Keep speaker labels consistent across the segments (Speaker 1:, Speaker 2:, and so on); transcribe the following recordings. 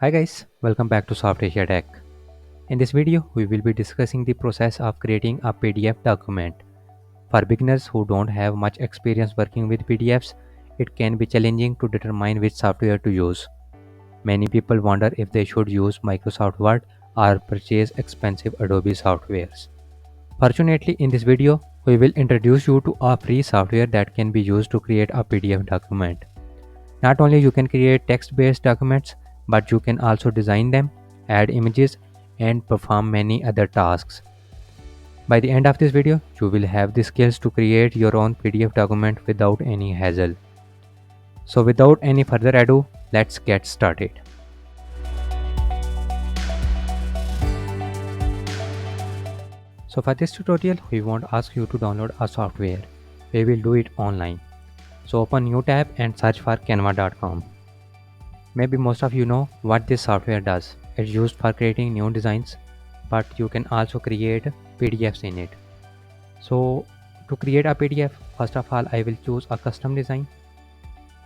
Speaker 1: Hi guys, welcome back to SoftAsia Tech. In this video, we will be discussing the process of creating a PDF document. For beginners who don't have much experience working with PDFs, it can be challenging to determine which software to use. Many people wonder if they should use Microsoft Word or purchase expensive Adobe softwares. Fortunately, in this video, we will introduce you to a free software that can be used to create a PDF document. Not only you can create text-based documents, but you can also design them, add images, and perform many other tasks. By the end of this video, you will have the skills to create your own PDF document without any hassle. So without any further ado, let's get started. So for this tutorial, we won't ask you to download a software. We will do it online. So open new tab and search for canva.com. Maybe most of you know what this software does. It's used for creating new designs, but you can also create PDFs in it. So to create a PDF, first of all, I will choose a custom design.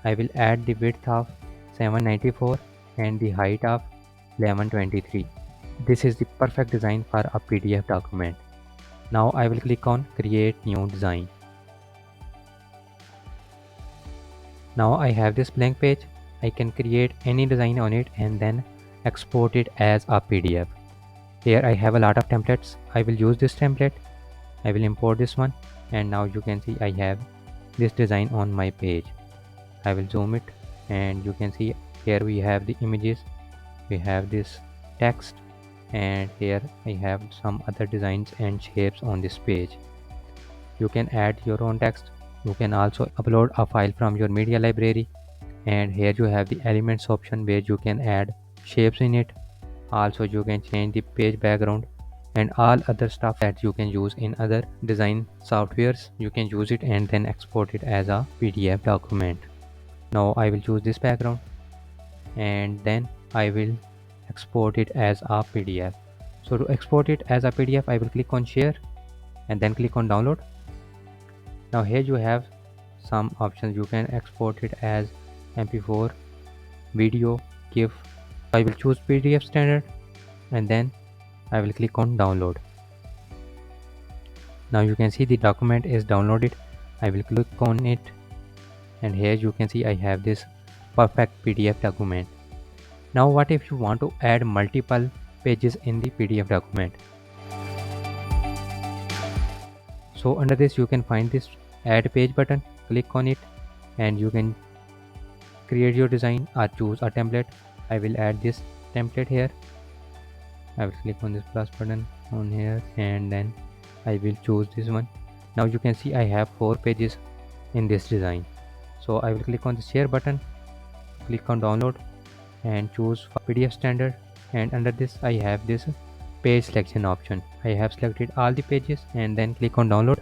Speaker 1: I will add the width of 794 and the height of 1123. This is the perfect design for a PDF document. Now I will click on create new design. Now I have this blank page. I can create any design on it and then export it as a PDF. Here I have a lot of templates. I will use this template. I will import this one, and now you can see I have this design on my page. I will zoom it and you can see here we have the images, we have this text, and here I have some other designs and shapes on this page. You can add your own text. You can also upload a file from your media library, and here you have the elements option where you can add shapes in it. Also you can change the page background and all other stuff that you can use in other design softwares. You can use it and then export it as a PDF document. Now I will choose this background and then I will export it as a PDF. So to export it as a PDF, I will click on share and then click on download. Now here you have some options. You can export it as MP4, video, GIF. I will choose PDF standard and then I will click on download. Now you can see the document is downloaded. I will click on it and here you can see I have this perfect PDF document. Now what if you want to add multiple pages in the PDF document? So under this you can find this add page button. Click on it and you can create your design or choose a template. I will add this template here. I will click on this plus button on here and then I will choose this one. Now you can see I have 4 pages in this design. So I will click on the share button, click on download and choose PDF standard, and under this I have this page selection option. I have selected all the pages and then click on download.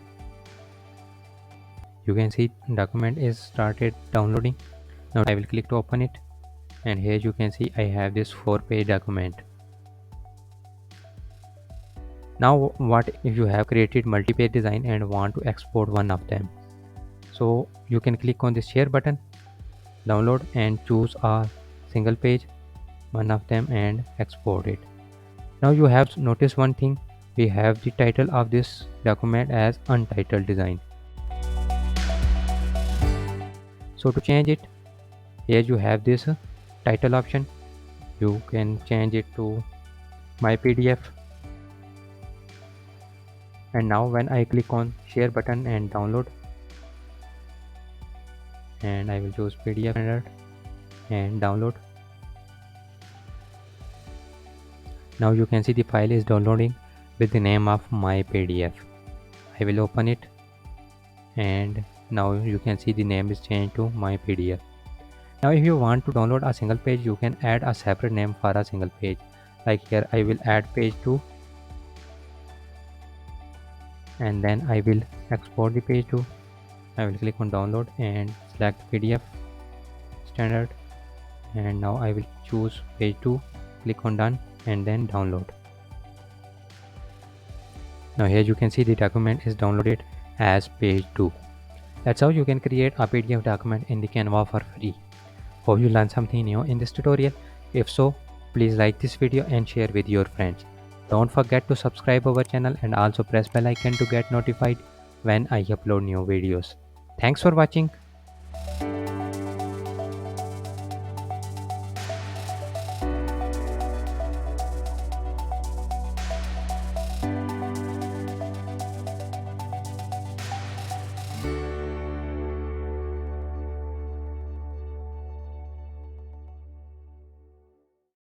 Speaker 1: You can see document is started downloading. Now I will click to open it and here you can see I have this 4-page document. Now what if you have created multi-page design and want to export one of them? So you can click on the share button, download and choose a single page, one of them, and export it. Now you have noticed one thing, we have the title of this document as untitled design. So to change it, here you have this title option. You can change it to my PDF. And now when I click on share button and download, and I will choose PDF standard and download. Now you can see the file is downloading with the name of my PDF. I will open it and now you can see the name is changed to my PDF. Now if you want to download a single page, you can add a separate name for a single page. Like here I will add page 2 and then I will export the page 2. I will click on download and select PDF standard, and now I will choose page 2, click on done and then download. Now here you can see the document is downloaded as page 2. That's how you can create a PDF document in the Canva for free. Hope you learned something new in this tutorial. If so, Please like this video and share with your friends. Don't forget to subscribe our channel and also press bell icon to get notified when I upload new videos. Thanks for watching.